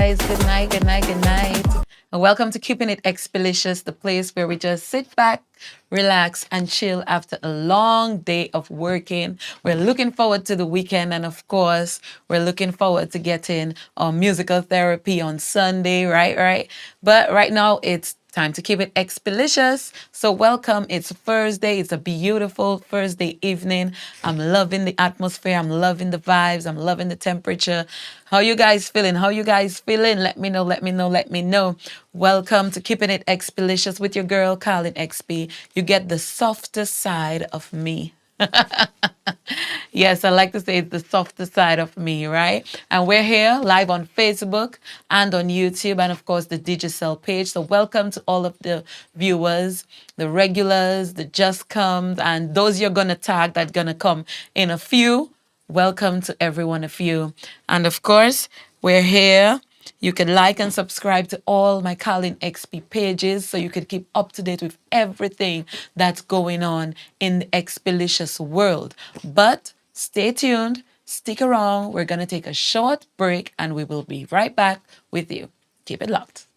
guys. Good night, good night, good night. And welcome to Keeping It XPlicious, the place where we just sit back, relax, and chill after a long day of working. We're looking forward to the weekend, and of course, we're looking forward to getting our musical therapy on Sunday, right? But right now, it's time to keep it XPlicious. So welcome. It's Thursday. It's a beautiful Thursday evening. I'm loving the atmosphere. I'm loving the vibes. I'm loving the temperature. How you guys feeling? How you guys feeling? Let me know. Let me know. Let me know. Welcome to Keeping It XPlicious with your girl, Carlyn XP. You get the softer side of me. Yes, I like to say it's the softer side of me, right? And we're here live on Facebook and on YouTube and, of course, the Digicel page. So welcome to all of the viewers, the regulars, the just comes, and those you're going to tag that going to come in a few. Welcome to every one of you. And, of course, we're here. You can like and subscribe to all my Carlyn XP pages so you can keep up to date with everything that's going on in the XPlicious world. But stay tuned, stick around. We're going to take a short break and we will be right back with you. Keep it locked.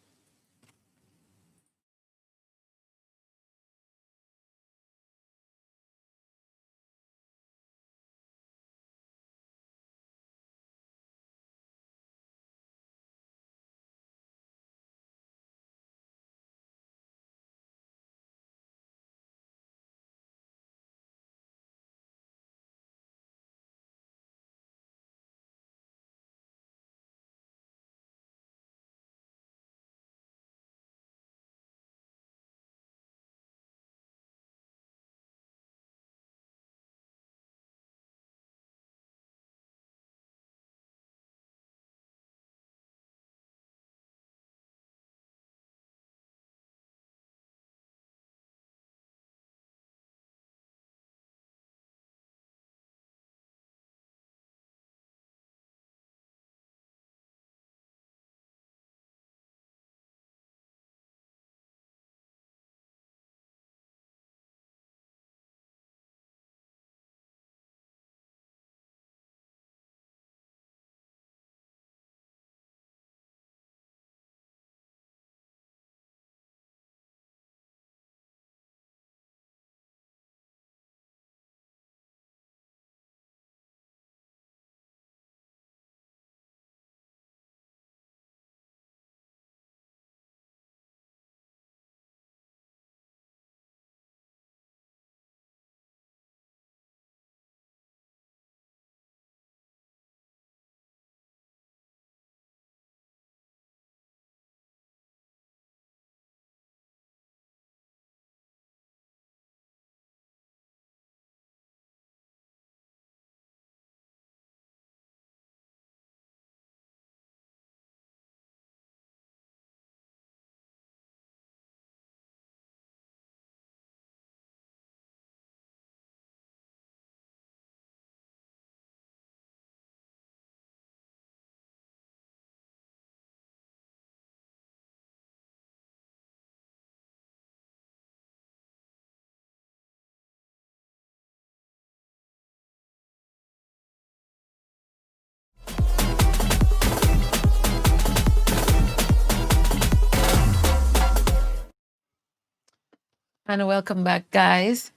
And welcome back, guys.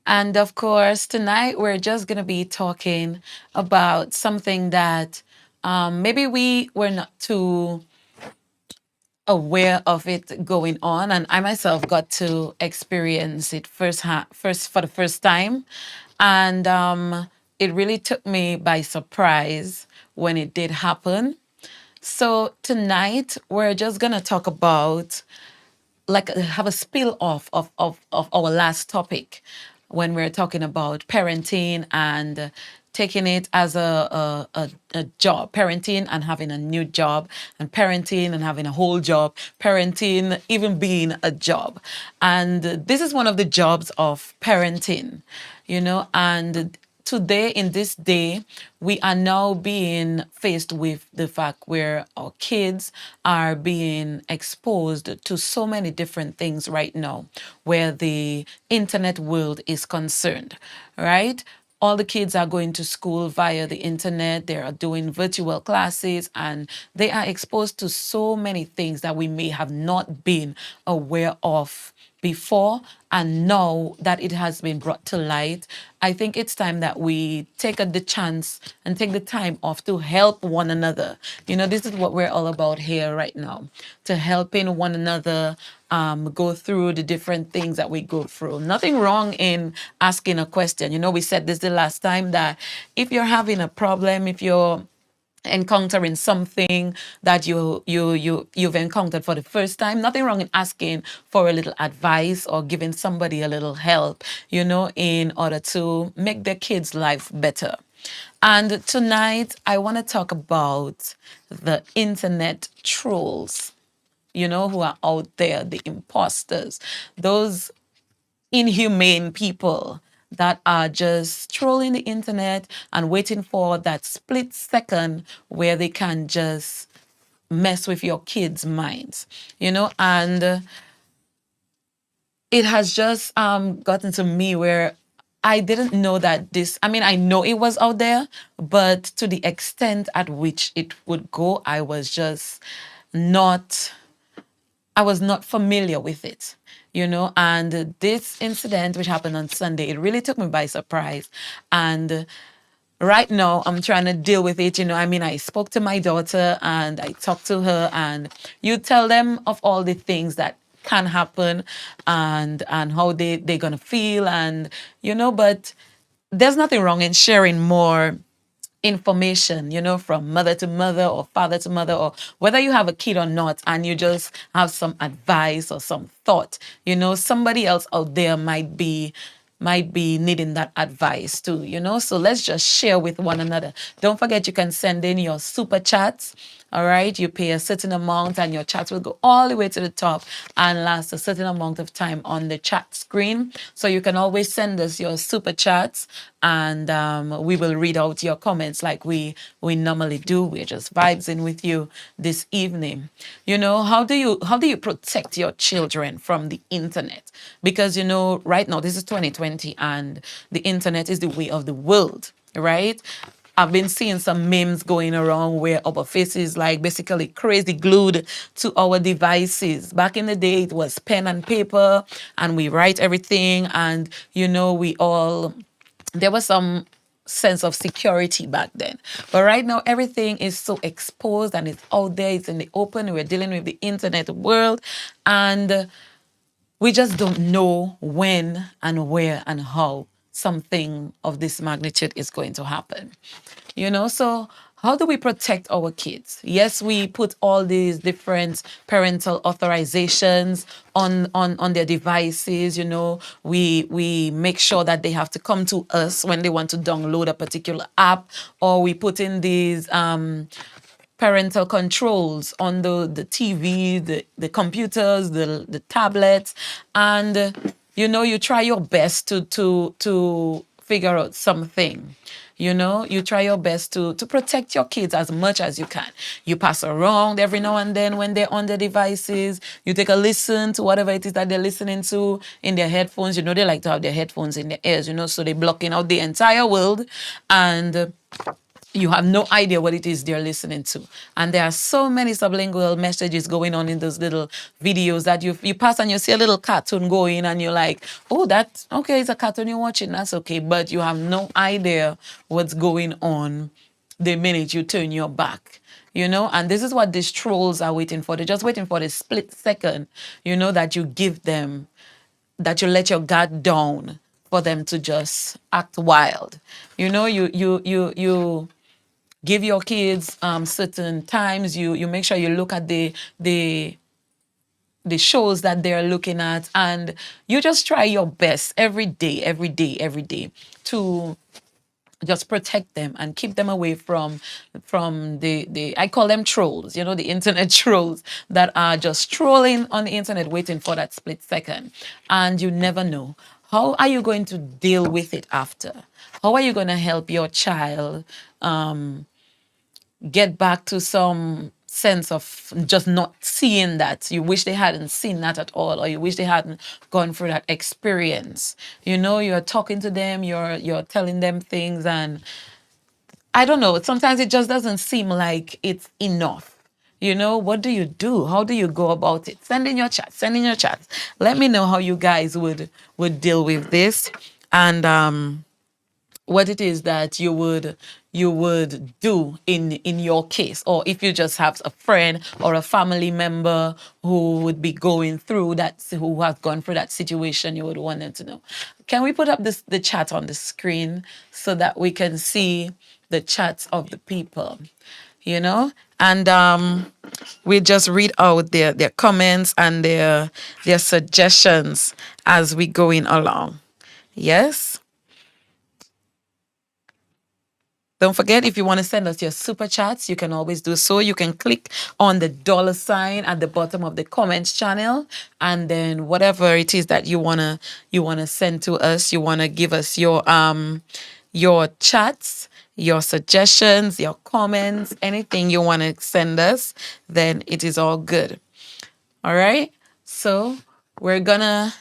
And of course, tonight we're just going to be talking about something that maybe we were not too aware of it going on, and I myself got to experience it first for the first time, and it really took me by surprise when it did happen. So tonight we're just gonna talk about like have a spill off of our last topic when we're talking about parenting and taking it as a job, parenting and having a new job, and parenting and having a whole job, parenting even being a job. And this is one of the jobs of parenting, and today, in this day, we are now being faced with the fact where our kids are being exposed to so many different things right now, where the internet world is concerned, right? all the kids are going to school via the internet. They are doing virtual classes and they are exposed to so many things that we may have not been aware of before. And now that it has been brought to light, I think it's time that we take the chance and take the time off to help one another. This is what we're all about here right now, to helping one another go through the different things that we go through. Nothing wrong in asking a question. We said this the last time, that if you're having a problem, if you're encountering something that you've encountered for the first time, nothing wrong in asking for a little advice or giving somebody a little help, in order to make their kids' life better. And tonight I want to talk about the internet trolls, who are out there, the imposters, those inhumane people that are just trolling the internet and waiting for that split second where they can just mess with your kids' minds, and it has just gotten to me where I didn't know that I know it was out there, but to the extent at which it would go, not I was not familiar with it, and this incident, which happened on Sunday, it really took me by surprise. And right now, I'm trying to deal with it. I spoke to my daughter and I talked to her, and you tell them of all the things that can happen and how they're going to feel. And, but there's nothing wrong in sharing more information, from mother to mother or father to mother, or whether you have a kid or not, and you just have some advice or some thought, somebody else out there might be needing that advice too, so let's just share with one another. Don't forget, you can send in your super chats. All right, you pay a certain amount and your chats will go all the way to the top and last a certain amount of time on the chat screen. So you can always send us your super chats, and we will read out your comments like we normally do. We're just vibes in with you this evening. How do you protect your children from the internet? Because right now this is 2020 and the internet is the way of the world, right? I've been seeing some memes going around where our faces like basically crazy glued to our devices. Back in the day, it was pen and paper and we write everything, and there was some sense of security back then. But right now, everything is so exposed and it's out there, it's in the open. We're dealing with the internet world, and we just don't know when and where and how something of this magnitude is going to happen. So how do we protect our kids? Yes, we put all these different parental authorizations on their devices. We make sure that they have to come to us when they want to download a particular app, or we put in these parental controls on the TV, the computers, the tablets, and you try your best to figure out something. You try your best to protect your kids as much as you can. You pass around every now and then when they're on their devices. You take a listen to whatever it is that they're listening to in their headphones. They like to have their headphones in their ears, so they're blocking out the entire world, and you have no idea what it is they're listening to. And there are so many sublingual messages going on in those little videos that you pass and you see a little cartoon going and you're like, oh, that's okay, it's a cartoon you're watching, that's okay. But you have no idea what's going on the minute you turn your back. And this is what these trolls are waiting for. They're just waiting for the split second, that you give them, that you let your guard down for them to just act wild. You give your kids certain times. You make sure you look at the shows that they're looking at, and you just try your best every day, every day to just protect them and keep them away from the I call them trolls, the internet trolls that are just trolling on the internet waiting for that split second. And you never know, how are you going to deal with it after? How are you going to help your child get back to some sense of just not seeing that. You wish they hadn't seen that at all, or you wish they hadn't gone through that experience. You know, you're talking to them, you're telling them things, and I don't know, sometimes it just doesn't seem like it's enough. You know, what do you do? How do you go about it? Send in your chat, send in your chat. Let me know how you guys would deal with this. And what it is that you would do in your case, or if you just have a friend or a family member who would be going through that, who has gone through that situation, you would want them to know. Can we put up the chat on the screen so that we can see the chats of the people, you know? And we just read out their comments and their suggestions as we going along. Yes. Don't forget, if you want to send us your super chats, you can always do so. You can click on the $ at the bottom of the comments channel, and then whatever it is that you wanna send to us, you wanna give us your chats, your suggestions, your comments, anything you want to send us, then it is all good. All right. So we're gonna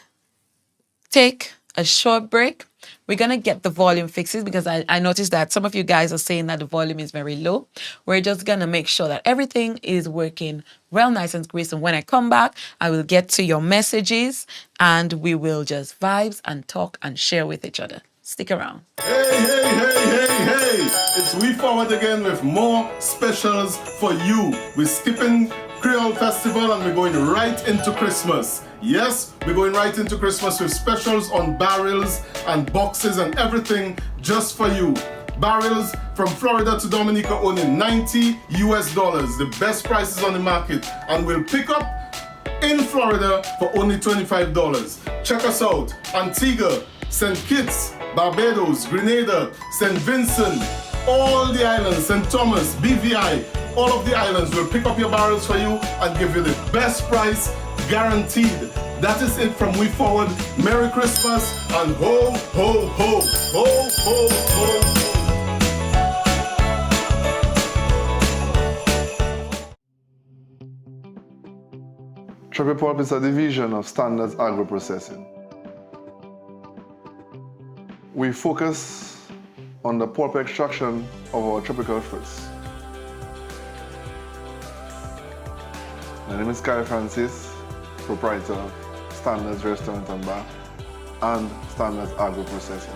take a short break. We're going to get the volume fixes because I noticed that some of you guys are saying that the volume is very low. We're just going to make sure that everything is working real nice and great. And when I come back, I will get to your messages and we will just vibes and talk and share with each other. Stick around. Hey. It's We Forward again with more specials for you. We're skipping Creole Festival and we're going right into Christmas. Yes, we're going right into Christmas with specials on barrels and boxes and everything just for you. Barrels from Florida to Dominica only $90 US, the best prices on the market, and we'll pick up in Florida for only $25. Check us out. Antigua, St. Kitts, Barbados, Grenada, St. Vincent, all the islands, St. Thomas, BVI, all of the islands will pick up your barrels for you and give you the best price guaranteed. That is it from We Forward. Merry Christmas and ho, ho, ho, ho, ho, ho. Tropical Pulp is a division of Standards Agro Processing. We focus on the pulp extraction of our tropical fruits. My name is Kyle Francis, proprietor of Standards Restaurant and Bar and Standards Agro Processing.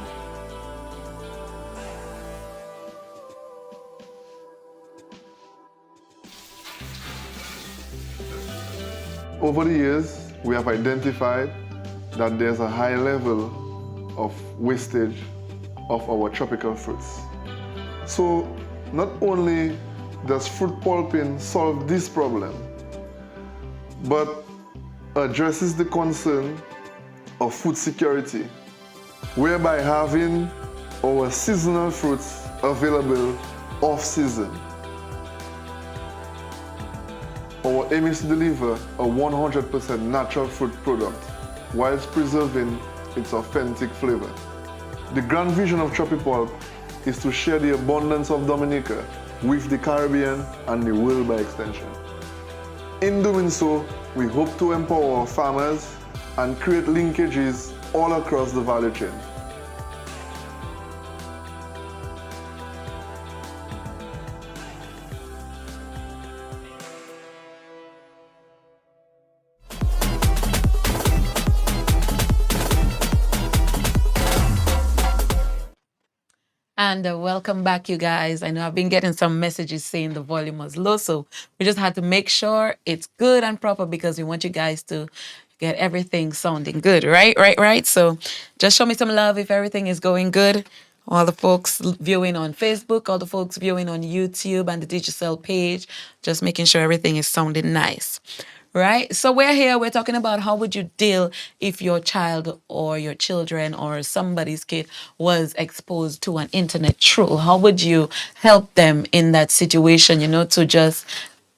Over the years, we have identified that there's a high level of wastage of our tropical fruits. So not only does fruit pulping solve this problem, but addresses the concern of food security, whereby having our seasonal fruits available off-season. Our aim is to deliver a 100% natural fruit product whilst preserving its authentic flavor. The grand vision of Tropipulp is to share the abundance of Dominica with the Caribbean and the world by extension. In doing so, we hope to empower our farmers and create linkages all across the value chain. And welcome back, you guys. I know I've been getting some messages saying the volume was low, so we just had to make sure it's good and proper because we want you guys to get everything sounding good, right? So just show me some love if everything is going good. All the folks viewing on Facebook, all the folks viewing on YouTube and the digital page, just making sure everything is sounding nice. Right? So we're here, we're talking about how would you deal if your child or your children or somebody's kid was exposed to an internet troll. How would you help them in that situation, to just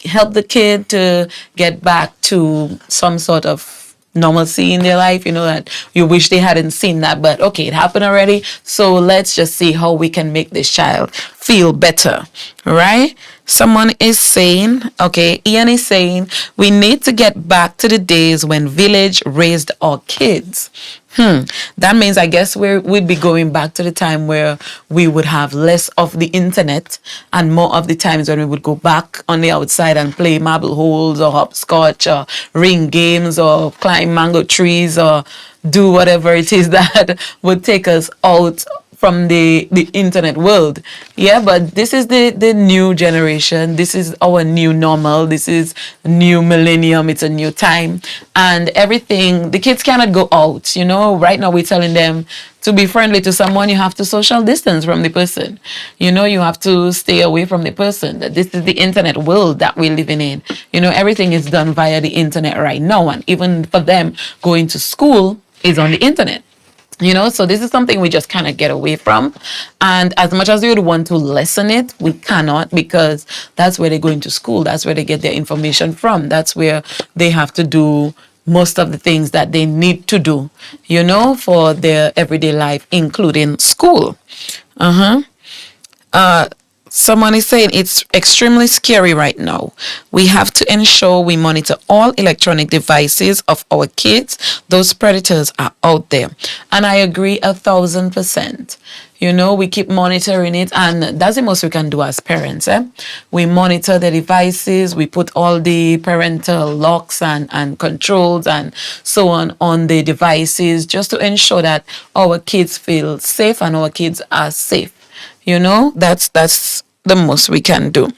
help the kid to get back to some sort of normalcy in their life, that you wish they hadn't seen that, but okay, it happened already. So let's just see how we can make this child feel better, right? Someone is saying, okay, Ian is saying, we need to get back to the days when village raised our kids. That means I guess we'd be going back to the time where we would have less of the internet and more of the times when we would go back on the outside and play marble holes or hopscotch or ring games or climb mango trees or do whatever it is that would take us out from the internet world. Yeah, but this is the new generation. This is our new normal. This is new millennium. It's a new time. And everything, the kids cannot go out. You know, right now we're telling them to be friendly to someone, you have to social distance from the person. You know, you have to stay away from the person. That this is the internet world that we're living in. You know, everything is done via the internet right now. And even for them, going to school is on the internet. You know, so this is something we just kind of get away from. And as much as we would want to lessen it, we cannot, because that's where they go into school. That's where they get their information from. That's where they have to do most of the things that they need to do, you know, for their everyday life, including school. Someone is saying it's extremely scary right now. We have to ensure we monitor all electronic devices of our kids. Those predators are out there. And I agree 1,000%. You know, we keep monitoring it, and that's the most we can do as parents. We monitor the devices, we put all the parental locks and controls and so on the devices, just to ensure that our kids feel safe and our kids are safe. You know, that's the most we can do.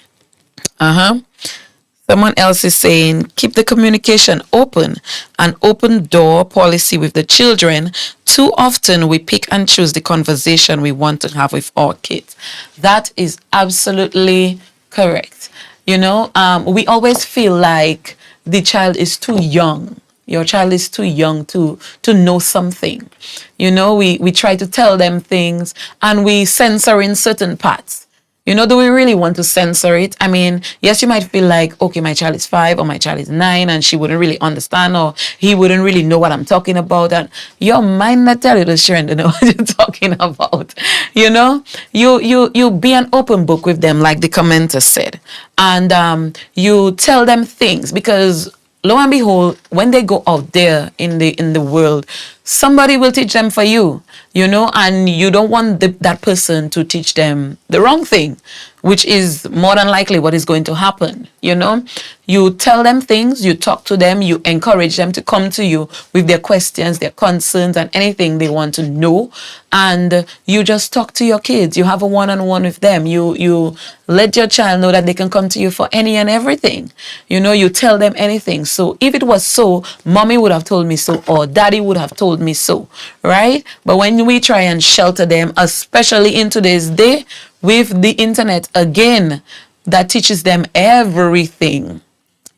Someone else is saying, keep the communication open, an open door policy with the children. Too often we pick and choose the conversation we want to have with our kids. That is absolutely correct. You know, we always feel like the child is too young. Your child is too young to know something. You know, we try to tell them things and we censor in certain parts. You know, do we really want to censor it? I mean, yes, you might feel like, okay, my child is 5 or my child is 9 and she wouldn't really understand or he wouldn't really know what I'm talking about. And your mind not tell you to share and know what you're talking about. You know, you be an open book with them, like the commenter said. And you tell them things, because lo and behold, when they go out there in the world, somebody will teach them for you, you know, and you don't want that person to teach them the wrong thing, which is more than likely what is going to happen. You know, you tell them things, you talk to them, you encourage them to come to you with their questions, their concerns, and anything they want to know. And you just talk to your kids. You have a one-on-one with them. You let your child know that they can come to you for any and everything. You know, you tell them anything. So if it was so, mommy would have told me so, or daddy would have told me so, right? But when we try and shelter them, especially in today's day with the internet, again, that teaches them everything.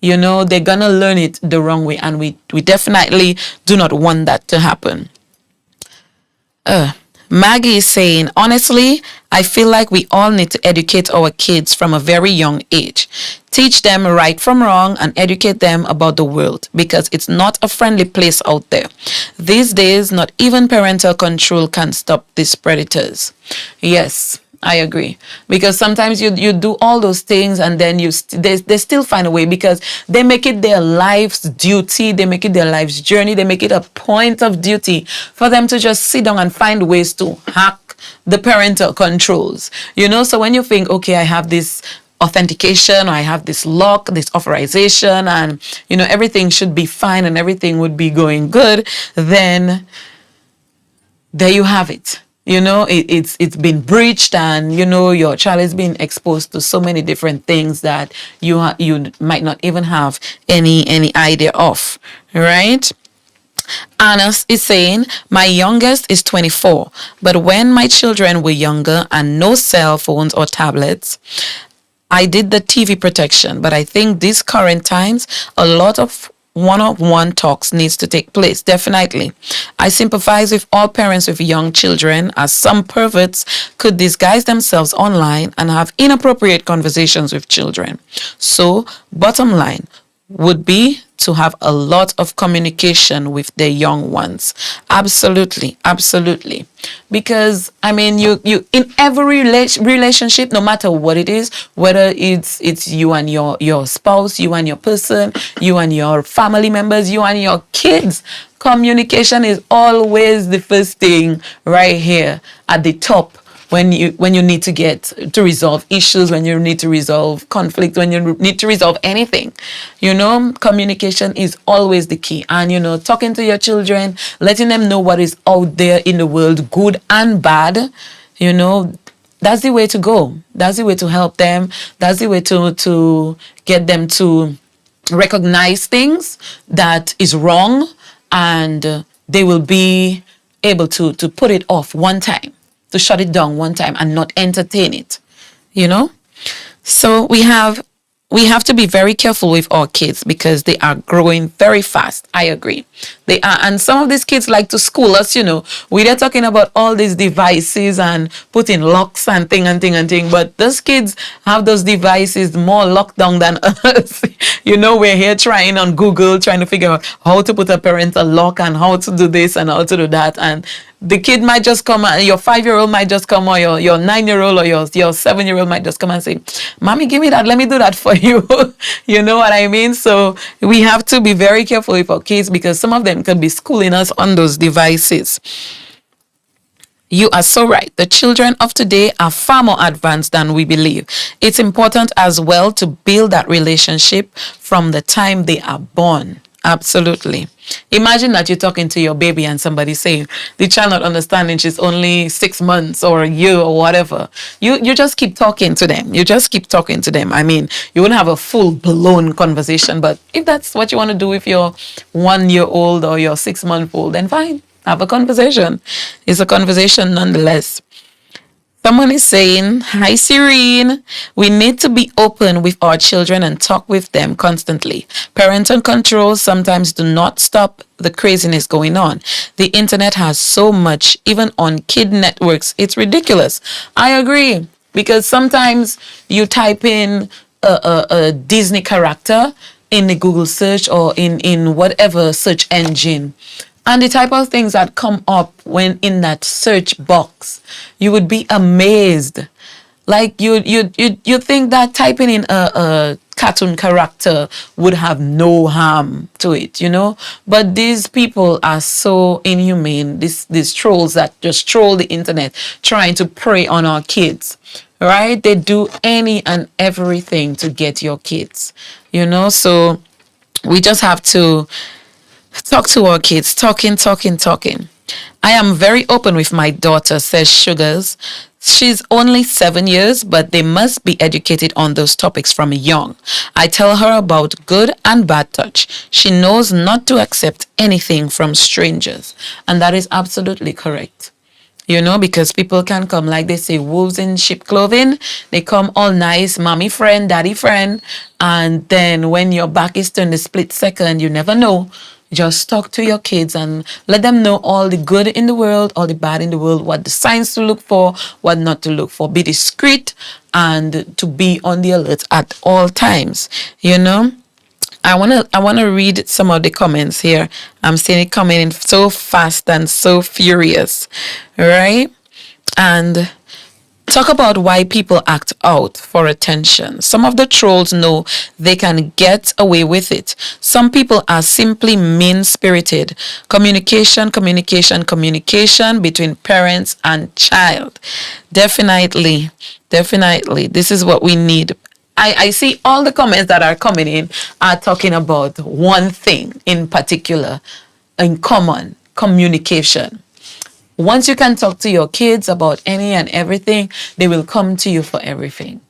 You know, they're gonna learn it the wrong way, and we definitely do not want that to happen. Maggie is saying, honestly, I feel like we all need to educate our kids from a very young age. Teach them right from wrong and educate them about the world, because it's not a friendly place out there. These days, not even parental control can stop these predators. Yes, I agree, because sometimes you do all those things and then they still find a way, because they make it their life's duty, they make it their life's journey, they make it a point of duty for them to just sit down and find ways to hack the parental controls. You know, so when you think, okay, I have this authentication, or I have this lock, this authorization, and you know everything should be fine and everything would be going good, then there you have it. You know, it's been breached, and you know your child is being exposed to so many different things that you might not even have any idea of, right? Anna is saying, my youngest is 24, but when my children were younger and no cell phones or tablets, I did the TV protection. But I think these current times, a lot of one-on-one talks needs to take place. Definitely. I sympathize with all parents with young children, as some perverts could disguise themselves online and have inappropriate conversations with children. So, bottom line, would be to have a lot of communication with the young ones. Absolutely, absolutely. Because I mean, you in every relationship, no matter what it is, whether it's you and your spouse, you and your person, you and your family members, you and your kids, communication is always the first thing right here at the top when you need to get to resolve issues, when you need to resolve conflict, when you need to resolve anything. Communication is always the key. And talking to your children, letting them know what is out there in the world, good and bad, you know that's the way to go. That's the way to help them. That's the way to get them to recognize things that is wrong, and they will be able to put it off one time, to shut it down one time and not entertain it, you know? So we have to be very careful with our kids because they are growing very fast. I agree. They are, and some of these kids like to school us, we're talking about all these devices and putting locks and thing, but those kids have those devices more locked down than us. We're here trying on Google, trying to figure out how to put a parental lock and how to do this and how to do that. And the kid might just come, your 5-year-old might just come, or your 9-year-old or your 7-year-old might just come and say, Mommy, give me that. Let me do that for you. You know what I mean? So we have to be very careful with our kids because some of them can be schooling us on those devices. You are so right. The children of today are far more advanced than we believe. It's important as well to build that relationship from the time they are born. Absolutely. Imagine that you're talking to your baby and somebody saying, the child not understanding, she's only 6 months or a year or whatever. You just keep talking to them. You just keep talking to them. I mean, you wouldn't have a full-blown conversation, but if that's what you want to do with your 1-year-old or your 6-month-old, then fine. Have a conversation. It's a conversation nonetheless. Someone is saying, hi, Serene. We need to be open with our children and talk with them constantly. Parental controls sometimes do not stop the craziness going on. The internet has so much, even on kid networks. It's ridiculous. I agree. Because sometimes you type in a Disney character in the Google search or in whatever search engine, and the type of things that come up when in that search box, you would be amazed. Like you think that typing in a cartoon character would have no harm to it, But these people are so inhumane. These trolls that just troll the internet, trying to prey on our kids, right? They do any and everything to get your kids, So we just have to talk to our kids, talking. I am very open with my daughter, says Sugars. She's only 7 years, but they must be educated on those topics from young. I tell her about good and bad touch. She knows not to accept anything from strangers. And that is absolutely correct. Because people can come, like they say, wolves in sheep clothing. They come all nice, mommy friend, daddy friend. And then when your back is turned a split second, you never know. Just talk to your kids and let them know all the good in the world, all the bad in the world, what the signs to look for, what not to look for. Be discreet and to be on the alert at all times, I wanna read some of the comments here. I'm seeing it coming in so fast and so furious, right? And talk about why people act out for attention. Some of the trolls know they can get away with it. Some people are simply mean-spirited. Communication between parents and child. Definitely. This is what we need. I see all the comments that are coming in are talking about one thing in particular, in common, communication. Once you can talk to your kids about any and everything, they will come to you for everything,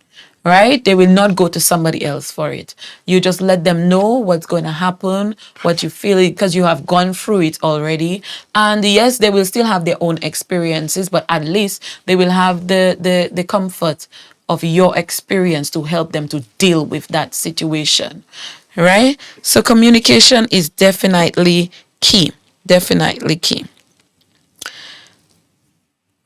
right? They will not go to somebody else for it. You just let them know what's going to happen, what you feel, because you have gone through it already. And yes, they will still have their own experiences, but at least they will have the comfort of your experience to help them to deal with that situation, right? So communication is definitely key. Definitely key.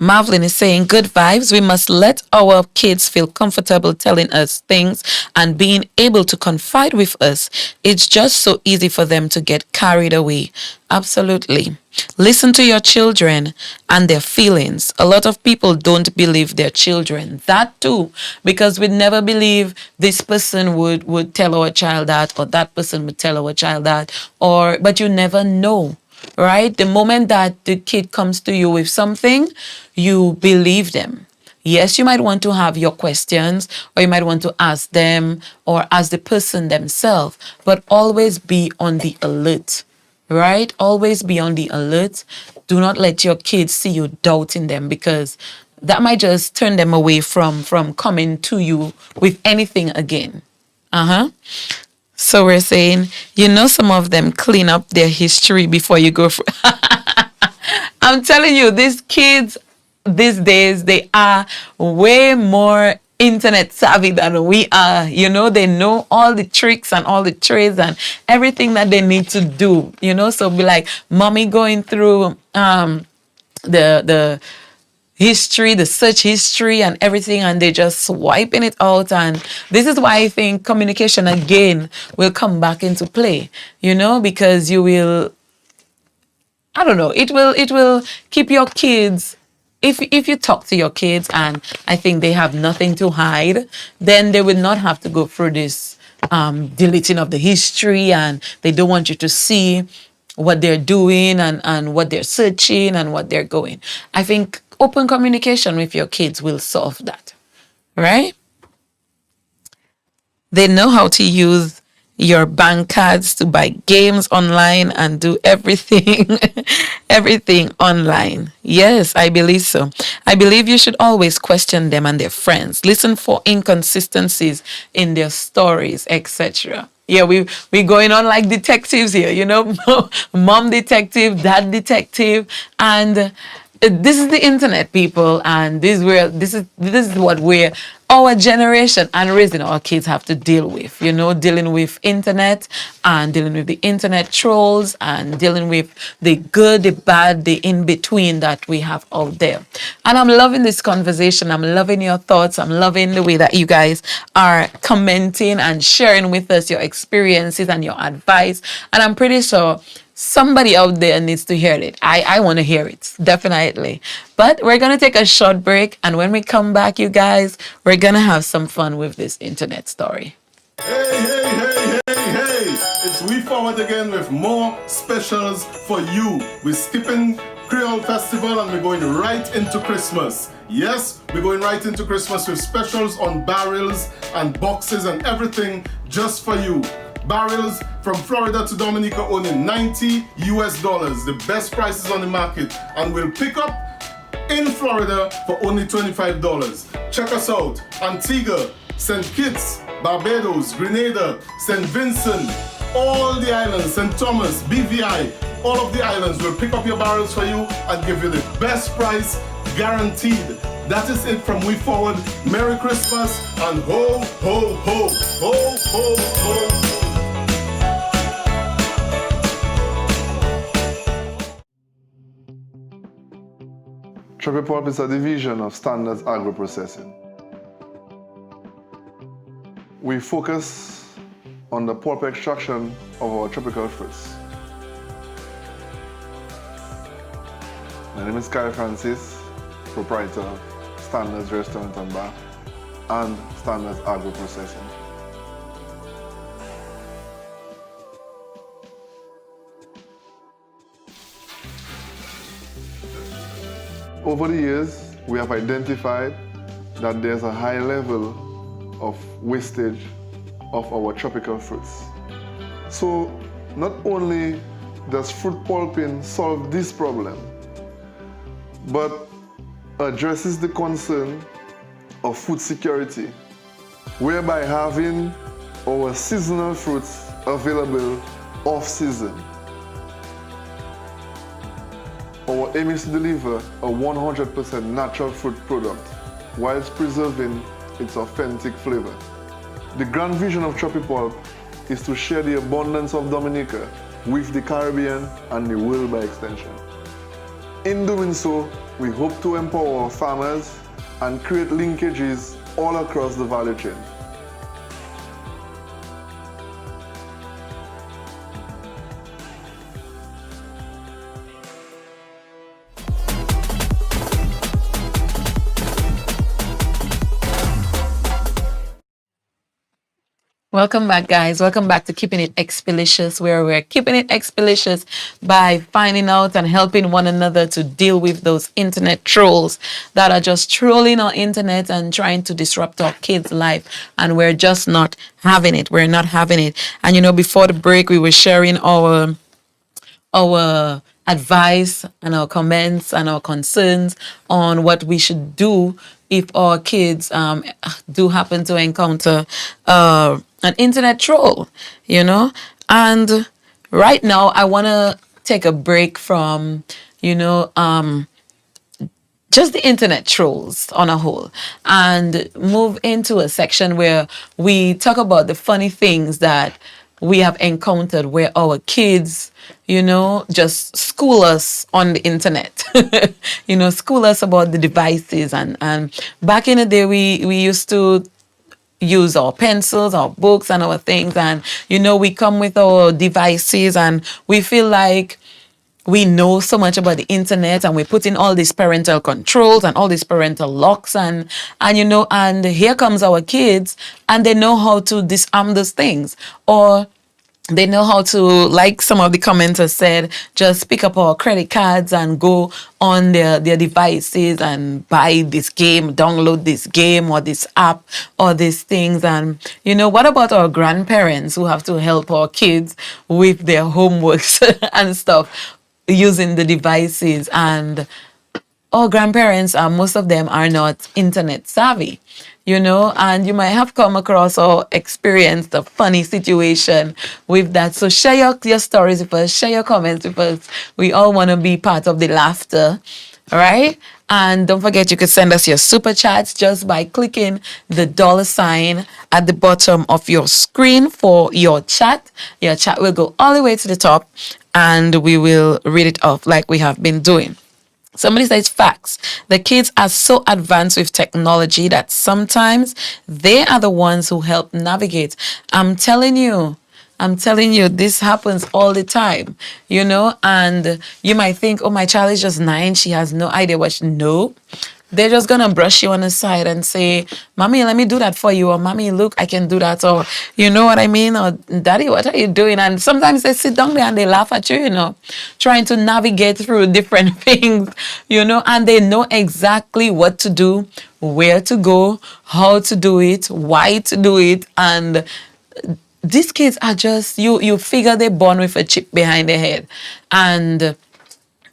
Marvlin is saying, good vibes. We must let our kids feel comfortable telling us things and being able to confide with us. It's just so easy for them to get carried away. Absolutely. Listen to your children and their feelings. A lot of people don't believe their children. That too, because we never believe this person would tell our child that, or that person would tell our child that, but you never know. Right? The moment that the kid comes to you with something, you believe them. Yes, you might want to have your questions, or you might want to ask them or ask the person themselves, but always be on the alert, right? Always be on the alert. Do not let your kids see you doubting them, because that might just turn them away from coming to you with anything again. Uh-huh. So we're saying, some of them clean up their history before you go through. I'm telling you, these kids these days, they are way more internet savvy than we are. They know all the tricks and all the trades and everything that they need to do. So be like, mommy going through the history, the search history and everything, and they just swiping it out. And this is why I think communication again will come back into play, because you will, I don't know, it will keep your kids, if you talk to your kids and I think they have nothing to hide, then they will not have to go through this deleting of the history, and they don't want you to see what they're doing and what they're searching and what they're going. I think open communication with your kids will solve that, right? They know how to use your bank cards to buy games online and do everything, everything online. Yes, I believe so. I believe you should always question them and their friends. Listen for inconsistencies in their stories, etc. Yeah, we going on like detectives here, mom detective, dad detective, and this is the internet, people, and this is what our generation and raising our kids have to deal with, dealing with internet and dealing with the internet trolls and dealing with the good, the bad, the in-between that we have out there. And I'm loving this conversation. I'm loving your thoughts. I'm loving the way that you guys are commenting and sharing with us your experiences and your advice. And I'm pretty sure somebody out there needs to hear it. I want to hear it, definitely. But we're going to take a short break. And when we come back, you guys, we're going to have some fun with this internet story. Hey. It's We Forward again with more specials for you. We're skipping Creole Festival and we're going right into Christmas. Yes, we're going right into Christmas with specials on barrels and boxes and everything just for you. Barrels from Florida to Dominica only $90 US, the best prices on the market, and we'll pick up in Florida for only $25. Check us out: Antigua, St. Kitts, Barbados, Grenada, St. Vincent, all the islands, St. Thomas, BVI, all of the islands. We'll pick up your barrels for you and give you the best price guaranteed. That is it from We Forward. Merry Christmas and ho, ho, ho, ho, ho, ho. Tropipulp is a division of Standards Agro Processing. We focus on the pulp extraction of our tropical fruits. My name is Carl Francis, proprietor of Standards Restaurant and Bar and Standards Agro Processing. Over the years, we have identified that there's a high level of wastage of our tropical fruits. So not only does fruit pulping solve this problem, but addresses the concern of food security, whereby having our seasonal fruits available off-season. Our aim is to deliver a 100% natural fruit product whilst preserving its authentic flavor. The grand vision of Tropipulp is to share the abundance of Dominica with the Caribbean and the world by extension. In doing so, we hope to empower our farmers and create linkages all across the value chain. Welcome back, guys. Welcome back to Keeping It XPlicious, where we're keeping it XPlicious by finding out and helping one another to deal with those internet trolls that are just trolling our internet and trying to disrupt our kids' life. And we're just not having it. We're not having it. And you know, before the break, we were sharing our advice and our comments and our concerns on what we should do if our kids do happen to encounter an internet troll, you know. And right now, I want to take a break from, you know, just the internet trolls on a whole and move into a section where we talk about the funny things that we have encountered where our kids, you know, just school us on the internet, you know, school us about the devices. And back in the day, we used to use our pencils, our books, and our things. And, you know, we come with our devices and we feel like we know so much about the internet and we put in all these parental controls and all these parental locks and you know, and here comes our kids and they know how to disarm those things, or they know how to, like some of the commenters said, just pick up our credit cards and go on their devices and buy this game, download this game or this app or these things. And, you know, what about our grandparents who have to help our kids with their homeworks and stuff using the devices? And our grandparents, most of them are not internet savvy, you know, and you might have come across or experienced a funny situation with that. So share your stories with us, share your comments with us. We all want to be part of the laughter, all right? And don't forget, you could send us your super chats just by clicking the $ at the bottom of your screen for your chat. Your chat will go all the way to the top and we will read it off like we have been doing. Somebody says facts. The kids are so advanced with technology that sometimes they are the ones who help navigate. I'm telling you, this happens all the time, you know, and you might think, oh, my child is just 9. She has no idea what no. They're just going to brush you on the side and say, Mommy, let me do that for you. Or Mommy, look, I can do that. Or, you know what I mean? Or Daddy, what are you doing? And sometimes they sit down there and they laugh at you, you know, trying to navigate through different things, you know, and they know exactly what to do, where to go, how to do it, why to do it. And these kids are just, you figure they're born with a chip behind their head. And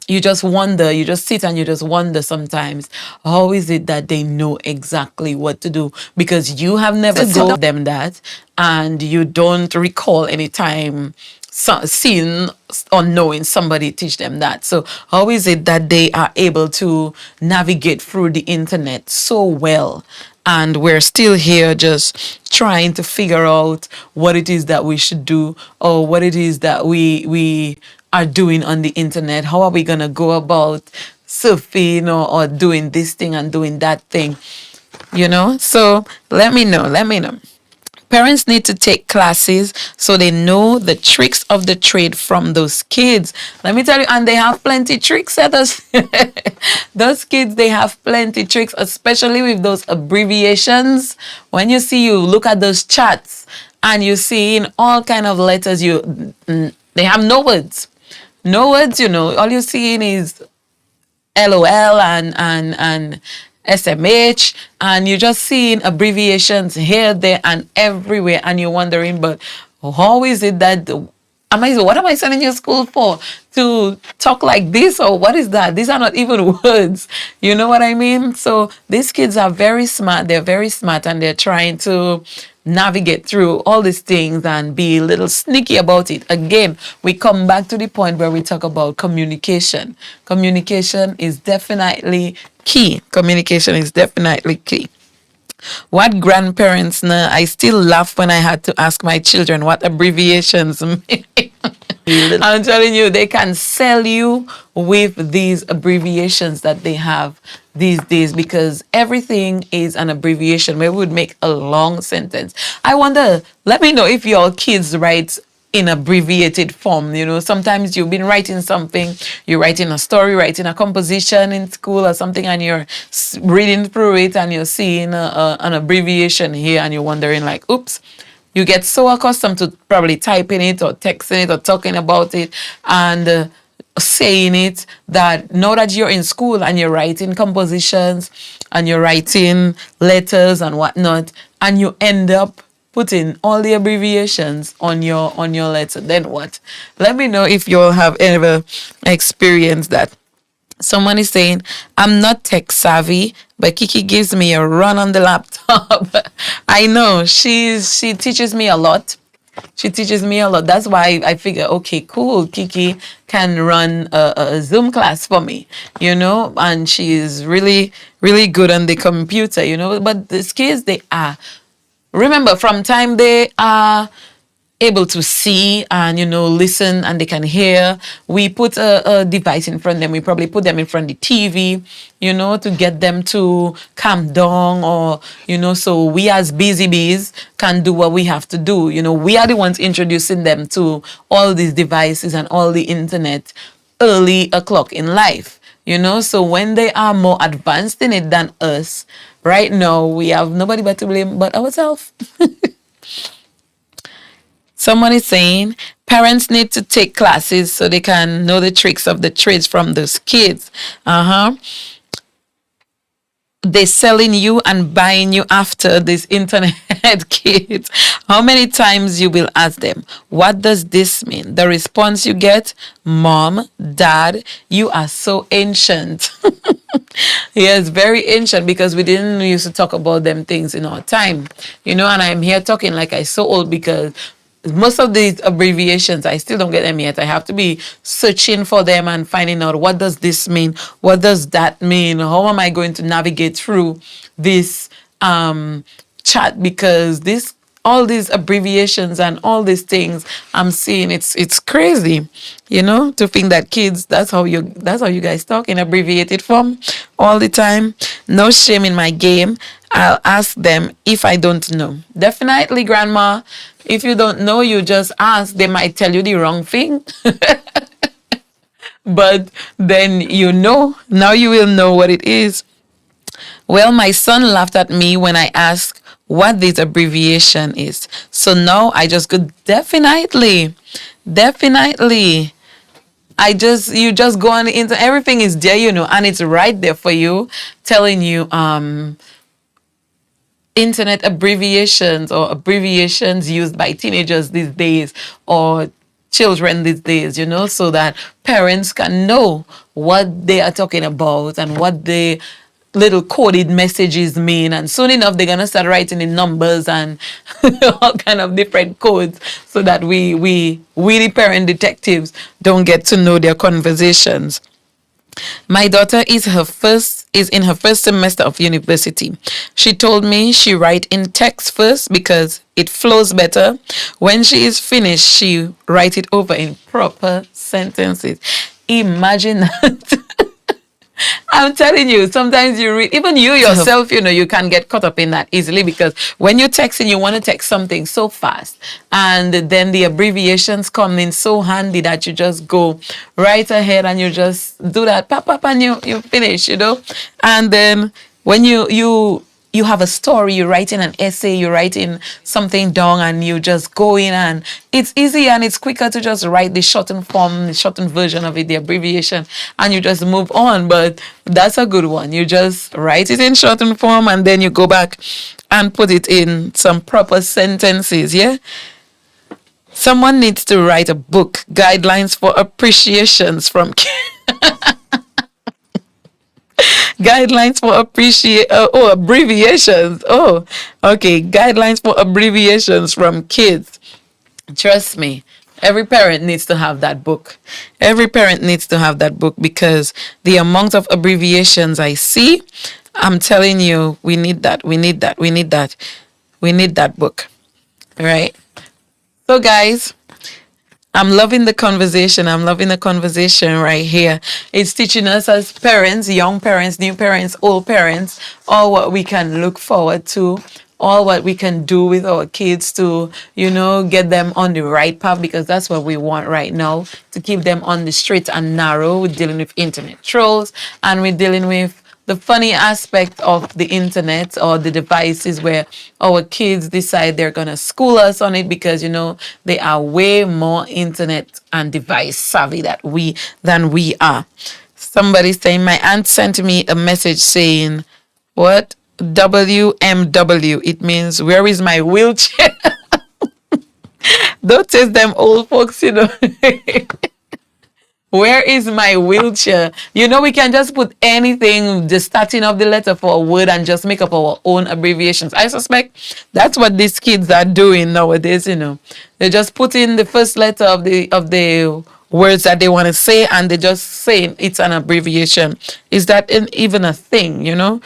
you just wonder, you just sit and you just wonder sometimes, how is it that they know exactly what to do? Because you have never told them that and you don't recall any time seeing or knowing somebody teach them that. So how is it that they are able to navigate through the internet so well? And we're still here just trying to figure out what it is that we should do or what it is that we are doing on the internet. How are we going to go about surfing or doing this thing and doing that thing, you know? So let me know. Parents need to take classes so they know the tricks of the trade from those kids. Let me tell you, and they have plenty tricks at us. Those kids, they have plenty tricks, especially with those abbreviations. When you look at those chats and you see in all kind of letters, they have no words. No words, you know, all you're seeing is LOL and SMH, and you're just seeing abbreviations here, there, and everywhere, and you're wondering, but how is it that what am I sending you to school for? To talk like this, or what is that? These are not even words. You know what I mean? So these kids are very smart. They're very smart, and they're trying to navigate through all these things and be a little sneaky about it. Again, we come back to the point where we talk about communication. Communication is definitely key. Communication is definitely key. What grandparents know? I still laugh when I had to ask my children what abbreviations mean. I'm telling you, they can sell you with these abbreviations that they have these days because everything is an abbreviation where we would make a long sentence. I wonder, let me know if your kids write in abbreviated form. You know, sometimes you've been writing something, you're writing a story, writing a composition in school or something, and you're reading through it and you're seeing an abbreviation here and you're wondering, like, oops. You get so accustomed to probably typing it or texting it or talking about it and saying it that now that you're in school and you're writing compositions and you're writing letters and whatnot, and you end up putting all the abbreviations on your letter, then what? Let me know if you all have ever experienced that. Someone is saying, I'm not tech savvy, but Kiki gives me a run on the laptop. I know she teaches me a lot. She teaches me a lot. That's why I figure, okay, cool. Kiki can run a Zoom class for me, you know, and she is really, really good on the computer, you know. But these kids, they are, remember, from time they are able to see and, you know, listen and they can hear, we put a device in front of them. We probably put them in front of the TV, you know, to get them to calm down, or, you know, so we as busy bees can do what we have to do. You know, we are the ones introducing them to all these devices and all the internet early o'clock in life, you know. So when they are more advanced in it than us, right now we have nobody but to blame but ourselves. Someone is saying parents need to take classes so they can know the tricks of the trades from those kids. They selling you and buying you after this internet kids. How many times you will ask them, what does this mean? The response you get, mom, dad, you are so ancient. Yes, very ancient, because we didn't used to talk about them things in our time, you know. And I'm here talking like I'm so old because most of these abbreviations I still don't get them yet. I have to be searching for them and finding out, what does this mean, what does that mean, how am I going to navigate through this chat, because this, all these abbreviations and all these things I'm seeing, it's crazy, you know, to think that kids, that's how you guys talk in abbreviated form all the time. No shame in my game. I'll ask them if I don't know. Definitely, grandma. If you don't know, you just ask. They might tell you the wrong thing. But then you know, now you will know what it is. Well, my son laughed at me when I asked what this abbreviation is. So now I just go, definitely, definitely. You just go on into, everything is there, you know, and it's right there for you, telling you internet abbreviations or abbreviations used by teenagers these days or children these days, you know, so that parents can know what they are talking about and what the little coded messages mean. And soon enough, they're going to start writing in numbers and all kind of different codes, so that we the parent detectives don't get to know their conversations. My daughter is in her first semester of university. She told me she write in text first because it flows better. When she is finished, she write it over in proper sentences. Imagine that. I'm telling you, sometimes you read, even you yourself, you know, you can get caught up in that easily, because when you're texting, you want to text something so fast. And then the abbreviations come in so handy that you just go right ahead and you just do that, pop, pop, and you finish, you know. And then when you have a story, you're writing an essay, you're writing something down, and you just go in, and it's easy and it's quicker to just write the shortened form, the shortened version of it, the abbreviation, and you just move on. But that's a good one. You just write it in shortened form and then you go back and put it in some proper sentences, yeah? Someone needs to write a book, guidelines for appreciations from guidelines for abbreviations. Oh, okay. Guidelines for abbreviations from kids. Trust me, every parent needs to have that book. Every parent needs to have that book, because the amount of abbreviations I see, I'm telling you, we need that. We need that. We need that. We need that book. Right? So, guys, I'm loving the conversation. I'm loving the conversation right here. It's teaching us as parents, young parents, new parents, old parents, all what we can look forward to, all what we can do with our kids to, get them on the right path because that's what we want right now, to keep them on the straight and narrow. We're dealing with internet trolls and we're dealing with the funny aspect of the internet or the devices where our kids decide they're going to school us on it because they are way more internet and device savvy than we are. Somebody saying my aunt sent me a message saying what WMW, it means where is my wheelchair. Don't test them old folks. Where is my wheelchair? We can just put anything, the starting of the letter for a word, and just make up our own abbreviations. I suspect that's what these kids are doing nowadays. They just put in the first letter of the words that they want to say, and they just say it's an abbreviation. Is that even a thing?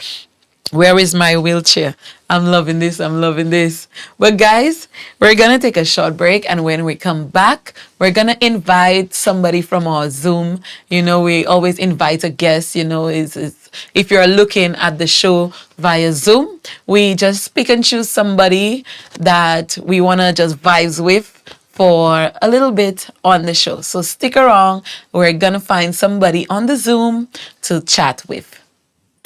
Where is my wheelchair? I'm loving this. I'm loving this. But guys, we're going to take a short break. And when we come back, we're going to invite somebody from our Zoom. We always invite a guest, if you're looking at the show via Zoom, we just pick and choose somebody that we want to just vibes with for a little bit on the show. So stick around. We're going to find somebody on the Zoom to chat with.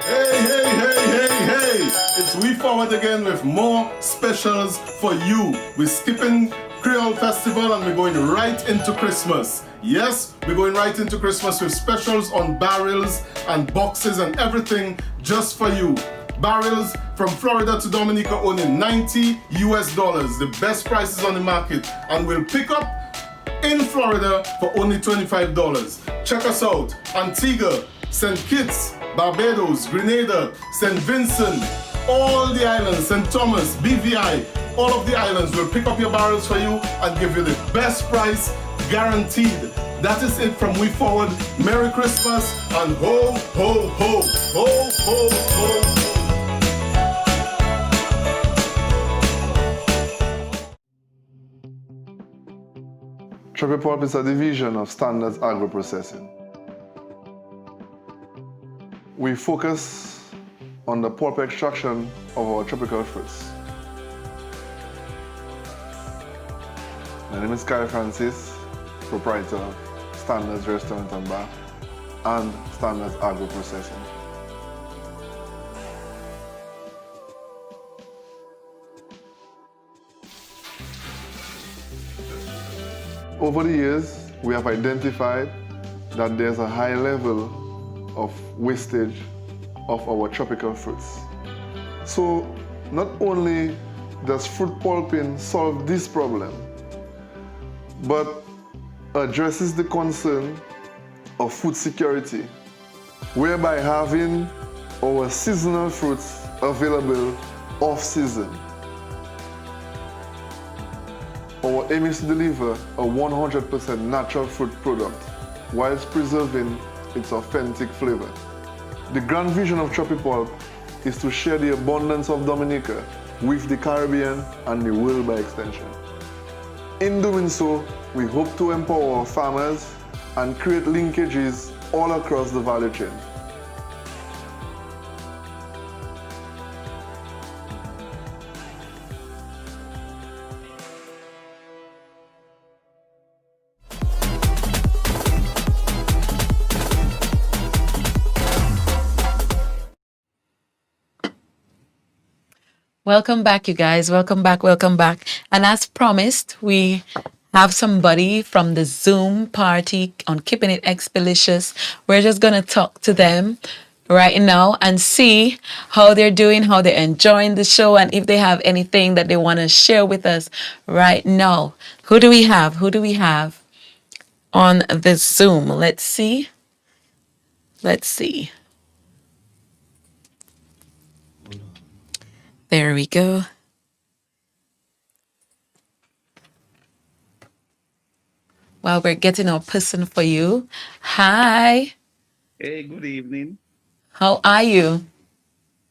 Hey, hey, hey, hey, hey! It's We Forward again with more specials for you. We're skipping Creole Festival and we're going right into Christmas. Yes, we're going right into Christmas with specials on barrels and boxes and everything just for you. Barrels from Florida to Dominica only $90 US, the best prices on the market, and we'll pick up in Florida for only $25. Check us out. Antigua, St. Kitts, Barbados, Grenada, St. Vincent, all the islands, St. Thomas, BVI, all of the islands will pick up your barrels for you and give you the best price guaranteed. That is it from We Forward. Merry Christmas and ho, ho, ho, ho, ho, ho. Tropipulp is a division of Standards Agro Processing. We focus on the pulp extraction of our tropical fruits. My name is Carlyn Francis, proprietor of Standards Restaurant and Bar and Standards Agro Processing. Over the years, we have identified that there's a high level of wastage of our tropical fruits. So not only does fruit pulping solve this problem, but addresses the concern of food security, whereby having our seasonal fruits available off-season. Our aim is to deliver a 100% natural fruit product whilst preserving its authentic flavor. The grand vision of Tropipulp is to share the abundance of Dominica with the Caribbean and the world by extension. In doing so, we hope to empower our farmers and create linkages all across the value chain. Welcome back, you guys. Welcome back. Welcome back. And as promised, we have somebody from the Zoom party on Keeping It XPlicious. We're just going to talk to them right now and see how they're doing, how they're enjoying the show, and if they have anything that they want to share with us right now. Who do we have? Who do we have on the Zoom? Let's see. Let's see. There we go. While we're getting our person for you. Hi. Hey, good evening. How are you?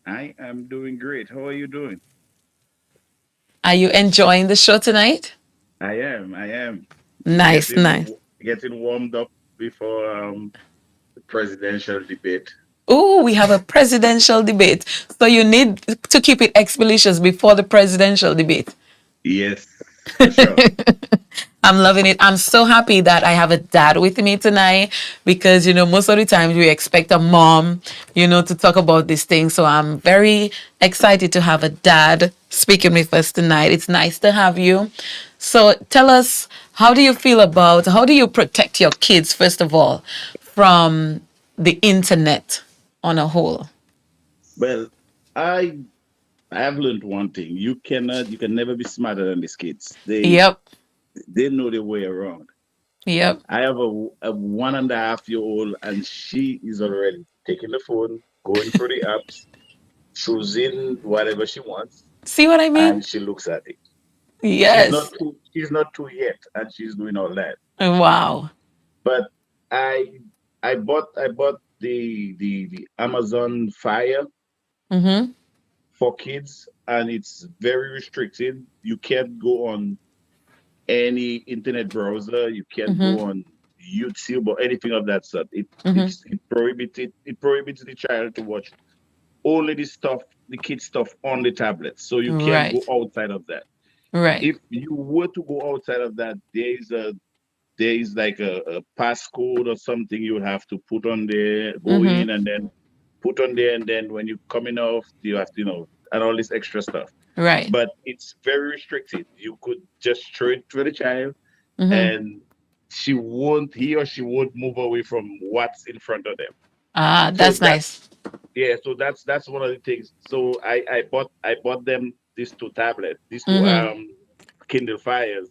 I am doing great. How are you doing? Are you enjoying the show tonight? I am. Nice, getting nice. getting warmed up before the presidential debate. Oh, we have a presidential debate. So you need to keep it expeditious before the presidential debate. Yes, for sure. I'm loving it. I'm so happy that I have a dad with me tonight because, most of the times we expect a mom, to talk about these things. So I'm very excited to have a dad speaking with us tonight. It's nice to have you. So tell us, how do you protect your kids, first of all, from the internet on a whole? Well, I I have learned one thing. You can never be smarter than these kids. Yep. They know their way around. Yep. I have a 1.5-year old, and she is already taking the phone, going through the apps, choosing whatever she wants, See what I mean? and she looks at it. Yes. She's not two yet, and she's doing all that. Wow. But I I bought the Amazon Fire Mm-hmm. for kids, and it's very restricted. You can't go on any internet browser. You can't Mm-hmm. go on YouTube or anything of that sort. Mm-hmm. It prohibits the child to watch only the kid stuff on the tablet. So you can't go Right. outside of that. Right. If you were to go outside of that, there is like a passcode or something you have to put on there, go Mm-hmm. in and then put on there, and then when you're coming off, you have to, and all this extra stuff. Right. But it's very restricted. You could just throw it to the child, Mm-hmm. and he or she won't move away from what's in front of them. Ah, So that's that nice. yeah, so that's one of the things. So I bought them these two Mm-hmm. Kindle Fires,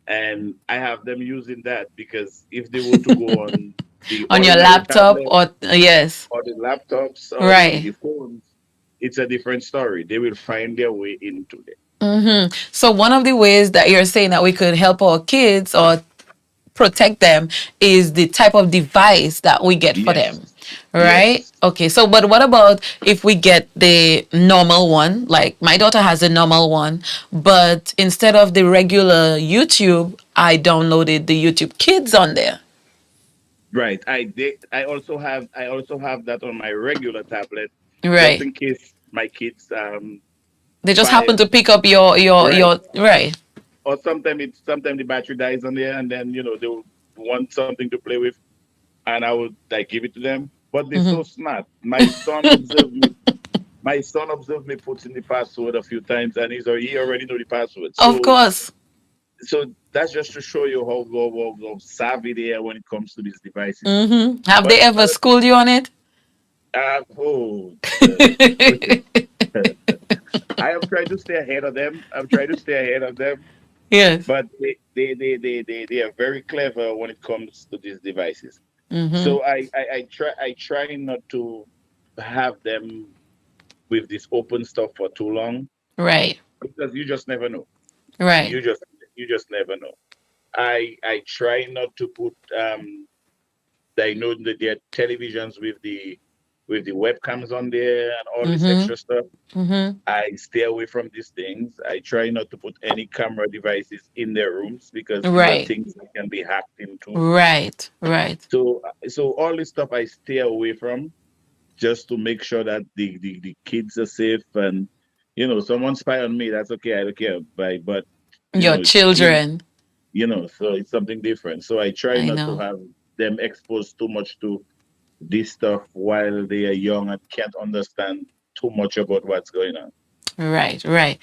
and I have them using that because if they were to go on the On your ordinary laptop tablet or yes. or the laptops or the Right. phones, it's a different story. They will find their way into it. Mm-hmm. So one of the ways that you're saying that we could help our kids or protect them is the type of device that we get for Yes, them. Right? yes, Okay. So, but what about if we get the normal one? Like my daughter has a normal one, but instead of the regular YouTube, I downloaded the YouTube Kids on there. right. I also have that on my regular tablet, just Right. in case my kids They just happen fire. to pick up Right. your right. Or sometimes the battery dies on there, and then they will want something to play with, and I would like give it to them. But they're so smart. My son observed me putting the password a few times, and he already know the password. Of course. So that's just to show you how savvy they are when it comes to these devices. Have they ever But schooled you on it? oh, I have tried to stay ahead of them. I've tried to stay ahead of them, Yes. but they are very clever when it comes to these devices. Mm-hmm. So I try not to have them with this open stuff for too long Right. because you just never know. Right. You just you just never know. I try not to put I know that there are televisions with the webcams on there and all this Mm-hmm. extra stuff. Mm-hmm. I stay away from these things. I try not to put any camera devices in their rooms because these are Right. things that can be hacked into. Right. Right. So all this stuff I stay away from just to make sure that the kids are safe, and someone spy on me, that's okay, I don't care. But Your it's kids, children. so it's something different. So I try I not to know. have them exposed too much to this stuff while they are young and can't understand too much about what's going on. Right. Right.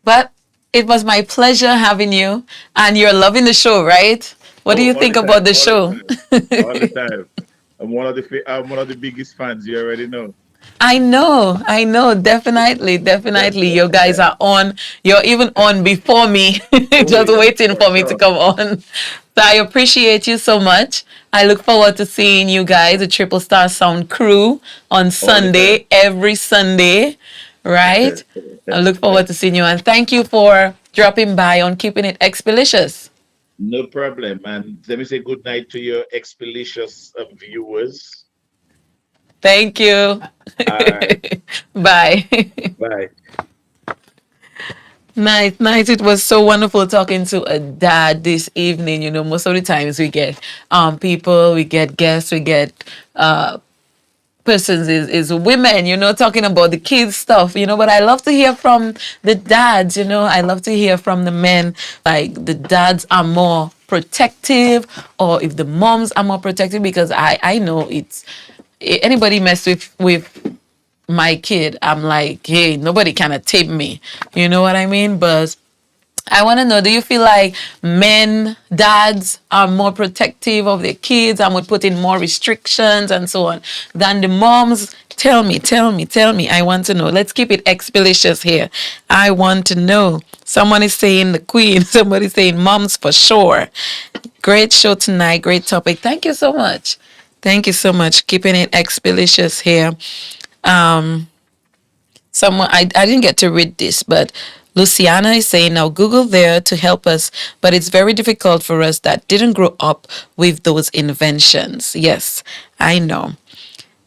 But it was my pleasure having you, and you're loving the show, right? What do Oh, you all think the about time, the all the show? time, all the time. I'm one of the biggest fans. You already know. I know, definitely, definitely. You guys are on. You're even on before me, Oh just yes, waiting for for me to sure. come on. So I appreciate you so much. I look forward to seeing you guys, the Triple Star Sound crew, on All the time. Sunday, every Sunday, right? I look forward to seeing you, and thank you for dropping by on Keeping It Expeditious. No problem. And let me say good night to your XPlicious viewers. Thank you. All right. Bye. Bye. Nice, nice. It was so wonderful talking to a dad this evening. Most of the times we get people, we get guests, we get persons is women, talking about the kids stuff, but I love to hear from the dads, I love to hear from the men, like the dads are more protective or if the moms are more protective because I know it's anybody mess with my kid, I'm like, hey, nobody kind of tape me, you know what I mean? But I want to know, do you feel like men, dads are more protective of their kids and would put in more restrictions and so on than the moms? Tell me, tell me, tell me. I want to know. Let's keep it XPlicious here. I want to know. Someone is saying the queen, somebody saying moms for sure. Great show tonight, great topic. Thank you so much. Thank you so much. Keeping it XPlicious here. Um, Someone I didn't get to read this, but Luciana is saying now Google there to help us, but it's very difficult for us that didn't grow up with those inventions. Yes, I know.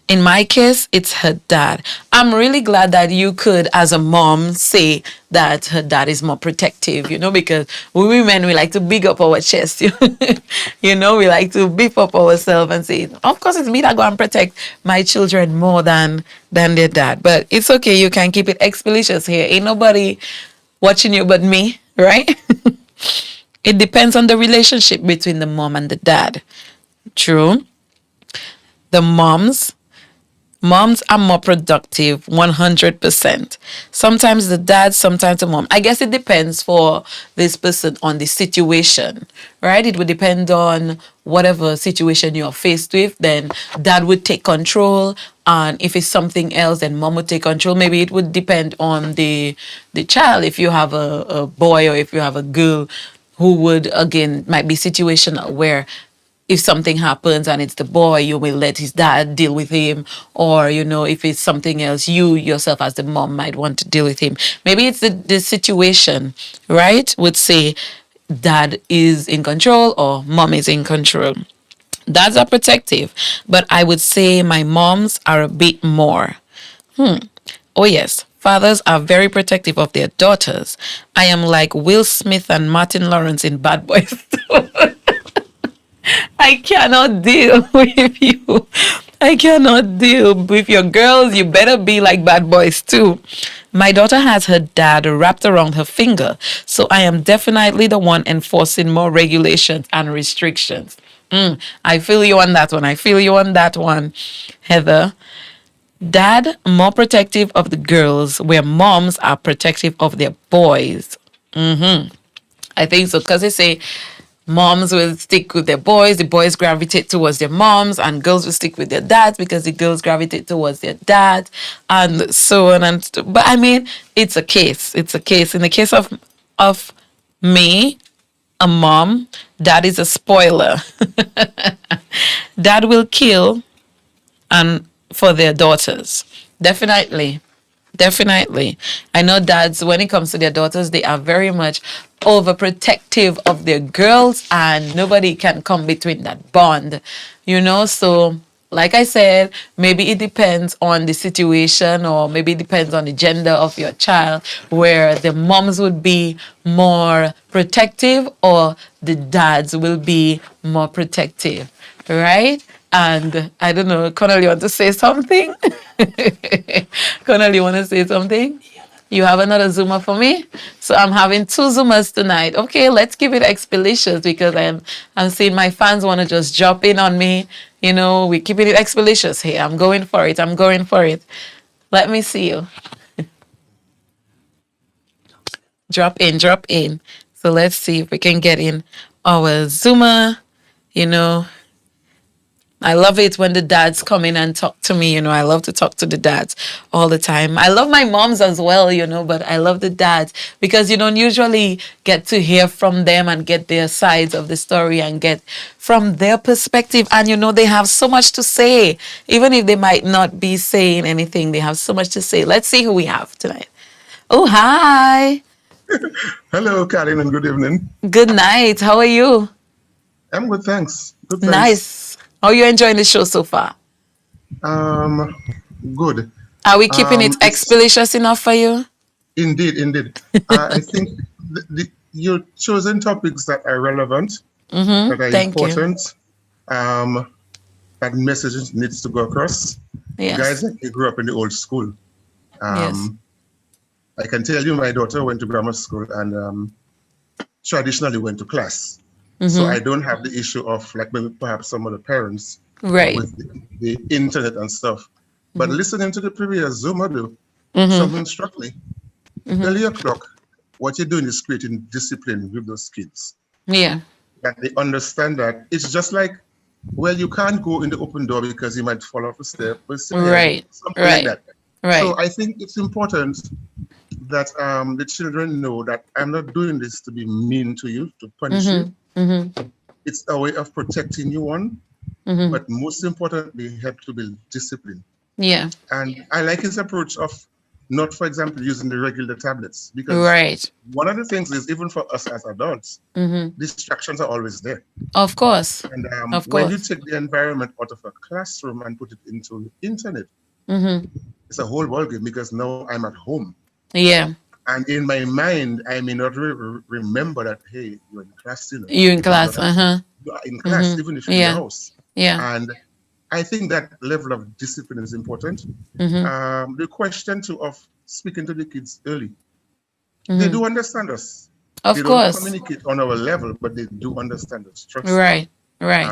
In my case, it's her dad. I'm really glad that you could, as a mom, say that her dad is more protective, because we women, we like to big up our chest. We like to beef up ourselves and say, of course, it's me that go and protect my children more than their dad. But it's okay. You can keep it expeditious here. Ain't nobody watching you but me, right? It depends on the relationship between the mom and the dad. True. The moms are more productive 100%. Sometimes the dad, sometimes the mom. I guess it depends for this person on the situation, right? It would depend on whatever situation you're faced with. Then dad would take control. And if it's something else, then mom would take control. Maybe it would depend on the child. If you have a boy or if you have a girl who would, again, might be situational where if something happens and it's the boy, you will let his dad deal with him. Or, if it's something else, you yourself as the mom might want to deal with him. Maybe it's the situation, right? Would say dad is in control or mom is in control. Dads are protective, but I would say my moms are a bit more. Oh, yes. Fathers are very protective of their daughters. I am like Will Smith and Martin Lawrence in Bad Boys. I cannot deal with you. I cannot deal with your girls. You better be like bad boys too. My daughter has her dad wrapped around her finger, so I am definitely the one enforcing more regulations and restrictions. I feel you on that one. I feel you on that one, Heather. Dad more protective of the girls, where moms are protective of their boys. I think so because they say moms will stick with their boys, the boys gravitate towards their moms, and girls will stick with their dads because the girls gravitate towards their dads, and so on but I mean, it's a case. It's a case. In the case of me, a mom, dad is a spoiler. Dad will kill and for their daughters. Definitely. Definitely. I know dads, when it comes to their daughters, they are very much overprotective of their girls, and nobody can come between that bond, So, like I said, maybe it depends on the situation, or maybe it depends on the gender of your child, where the moms would be more protective or the dads will be more protective, right? And I don't know, Connell, you want to say something? Connell, you want to say something? You have another Zoomer for me? So I'm having two Zoomers tonight. Okay, let's keep it expeditious because I'm seeing my fans want to just jump in on me. We're keeping it expeditious here. I'm going for it. I'm going for it. Let me see you. Drop in, drop in. So let's see if we can get in our Zoomer, you know. I love it when the dads come in and talk to me. I love to talk to the dads all the time. I love my moms as well, but I love the dads because you don't usually get to hear from them and get their sides of the story and get from their perspective. And, they have so much to say. Even if they might not be saying anything, they have so much to say. Let's see who we have tonight. Oh, hi. Hello, Carlyn, and good evening. Good night. How are you? I'm good, thanks. Good, thanks. Nice. How are you enjoying the show so far? Good. Are we keeping it expeditious enough for you? Indeed, indeed. I think your chosen topics that are relevant, that are Thank you. important, um, that message needs to go across. Guys, Yes. like me grew up in the old school. Yes. Um, I can tell you, my daughter went to grammar school and traditionally went to class. So I don't have the issue of like maybe perhaps some of the parents Right. with the internet and stuff. But listening to the previous Zoom audio, Mm-hmm. something struck me. Tell your clock, what you're doing is creating discipline with those kids. Yeah. That they understand that it's just like, well, you can't go in the open door because you might fall off a step, but still, yeah, Right. something like Right. that. Right. So I think it's important that the children know that I'm not doing this to be mean to you, to punish you. It's a way of protecting you, one, but most importantly, help to build discipline. Yeah. And I like his approach of not, for example, using the regular tablets, because Right. one of the things is even for us as adults, distractions are always there. Of course. And Of when you course. take the environment out of a classroom and put it into the internet, Mm-hmm. it's a whole ballgame because now I'm at home. Yeah. And in my mind, I may not remember that, hey, you're in class, you know, You in because class. Uh-huh. you are in class, even if you're in the Yeah. house. Yeah. And I think that level of discipline is important. The question too of speaking to the kids early, they do understand us. They Of don't course. communicate on our level, but they do understand us. Trust me. Right. Right.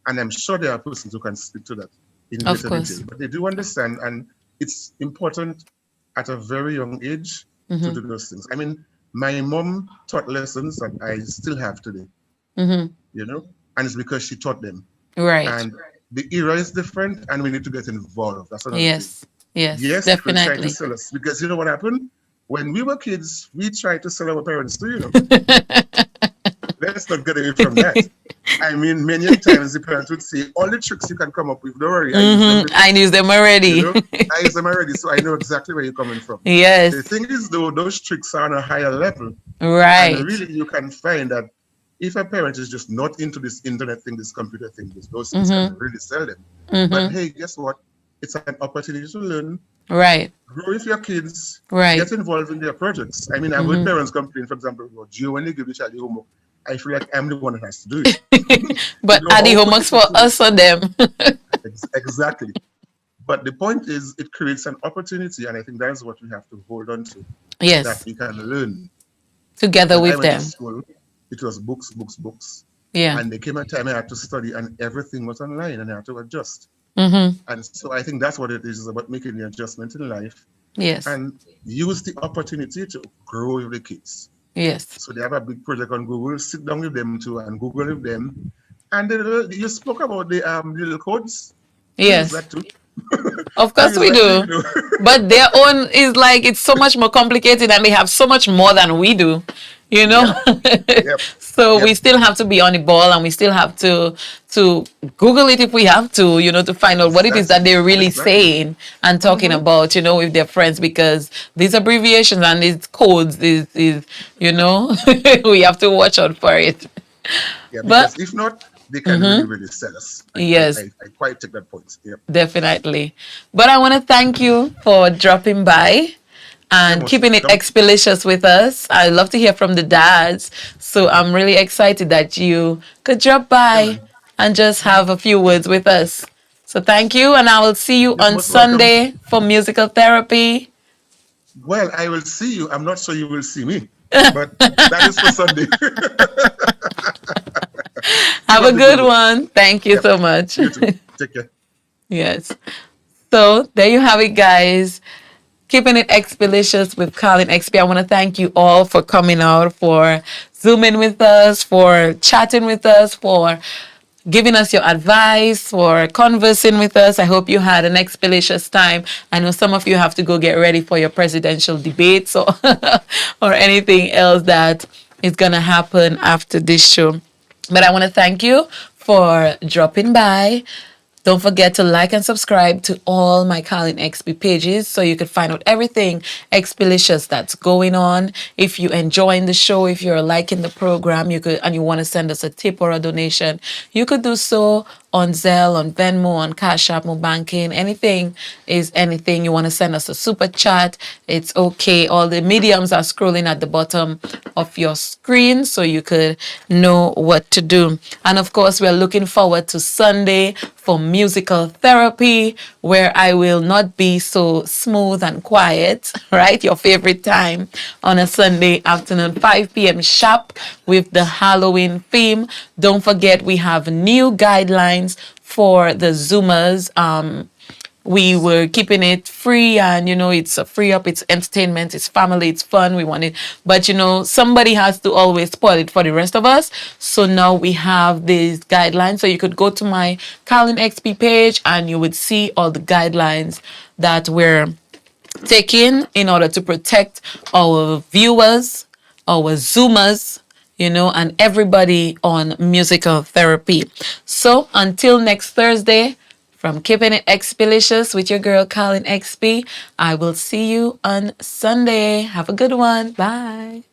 And I'm sure there are persons who can speak to that in Of greater course. detail, but they do understand. And it's important at a very young age to do those things. I mean, my mom taught lessons that I still have today, you know, and it's because she taught them. Right. And the era is different, and we need to get involved. That's another thing. Yes. Yes. Yes, people try to Definitely. sell us because you know what happened? When we were kids, we tried to sell our parents too, you know. Let's not get away from that. I mean, many times the parents would say, all the tricks you can come up with, don't worry, I use them before. I use them You already. know, I use them already, so I know exactly where you're coming from. The Yes. thing is, though, those tricks are on a higher level. And Right. really, you can find that if a parent is just not into this internet thing, this computer thing, those things can really sell them. But hey, guess what? It's an opportunity to learn, Right. grow with your kids, Right. get involved in their projects. I mean, I've heard parents complain, for example, about Geo when they give the child the homework. I feel like I'm the one that has to do it. But You know are the how homeworks for difficult it us or them? exactly. But the point is, it creates an opportunity, and I think that's what we have to hold on to, that Yes. we can learn. Together When I with went to them. school, it was books, books, books. Yeah. And there came a time I had to study, and everything was online, and I had to adjust. And so I think that's what it is about making the adjustment in life Yes. and use the opportunity to grow with the kids. Yes. So they have a big project on Google. Sit down with them too and Google with them. And you spoke about the little codes. We use Yes. that too. Of We course use we that too, you do. know. But their own is like it's so much more complicated and they have so much more than we do, you know? Yep. So we Yep. still have to be on the ball and we still have to Google it if we have to, you know, to find out what it is that Exactly. they're really Exactly. saying and talking about, you know, with their friends because these abbreviations and these codes is you know, we have to watch out for it. Yeah, But because if not, they can really, really sell us. yes, I quite take that point. Yep. definitely. But I want to thank you for dropping by You're and most keeping it welcome. XPlicious with us. I love to hear from the dads. So I'm really excited that you could drop Yeah, by man. and just have a few words with us. So thank you. And I will see you You're on most welcome. Sunday for musical therapy. Well, I will see you. I'm not sure you will see me, but that is for Sunday. Have Keep a up the good good work. one. Thank you Yep. so much. You too. Take care. Yes. So there you have it, guys. Keeping it XPlicious with Carlyn XP. I want to thank you all for coming out, for zooming with us, for chatting with us, for giving us your advice, for conversing with us. I hope you had an XPlicious time. I know some of you have to go get ready for your presidential debates or, or anything else that is going to happen after this show. But I want to thank you for dropping by. Don't forget to like and subscribe to all my Carlyn XP pages so you can find out everything XPlicious that's going on. If you're enjoying the show, if you're liking the program, you could and you want to send us a tip or a donation, you could do so on Zelle, on Venmo, on Cash App, Mo Banking. Anything is anything. You want to send us a super chat, it's okay. All the mediums are scrolling at the bottom of your screen so you could know what to do. And of course, we're looking forward to Sunday for musical therapy, where I will not be so smooth and quiet, right? Your favorite time on a Sunday afternoon, 5 p.m. sharp, with the Halloween theme. Don't forget, we have new guidelines for the Zoomers. We were keeping it free, and it's a free up, it's entertainment, it's family, it's fun. We want it, but somebody has to always spoil it for the rest of us. So now we have these guidelines, so you could go to my Carlyn XP page and you would see all the guidelines that we're taking in order to protect our viewers, our Zoomers, and everybody on musical therapy. So until next Thursday, from Keeping It XPlicious with your girl Carlyn XP, I will see you on Sunday. Have a good one. Bye.